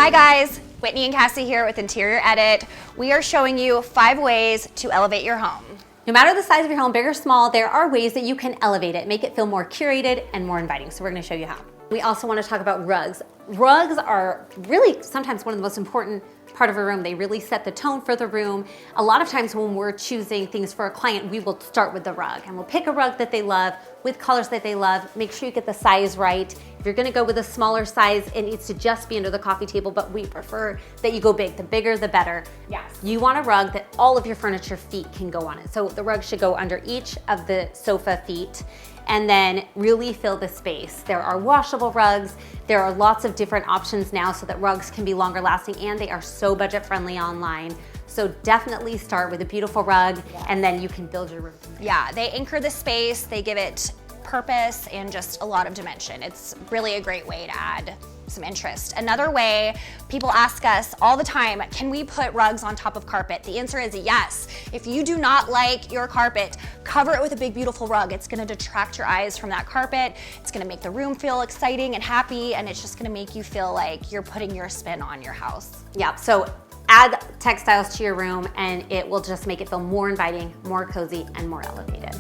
Hi guys, Whitney and Cassie here with Interior Edit. We are showing you 5 ways to elevate your home. No matter the size of your home, big or small, there are ways that you can elevate it, make it feel more curated and more inviting. So we're gonna show you how. We also wanna talk about rugs. Rugs are really sometimes one of the most important part of a room. They really set the tone for the room. A lot of times when we're choosing things for a client, we will start with the rug and we'll pick a rug that they love with colors that they love. Make sure you get the size right. If you're gonna go with a smaller size, it needs to just be under the coffee table, but we prefer that you go big. The bigger, the better. Yes. You want a rug that all of your furniture feet can go on it. So the rug should go under each of the sofa feet and then really fill the space. There are washable rugs. There are lots of different options now so that rugs can be longer lasting, and they are so budget friendly online. So definitely start with a beautiful rug, and then you can build your room. Yeah, they anchor the space, they give it purpose and just a lot of dimension. It's really a great way to add some interest. Another way, people ask us all the time, can we put rugs on top of carpet? The answer is yes. If you do not like your carpet, cover it with a big, beautiful rug. It's gonna detract your eyes from that carpet. It's gonna make the room feel exciting and happy, and it's just gonna make you feel like you're putting your spin on your house. Yeah, so add textiles to your room and it will just make it feel more inviting, more cozy, and more elevated.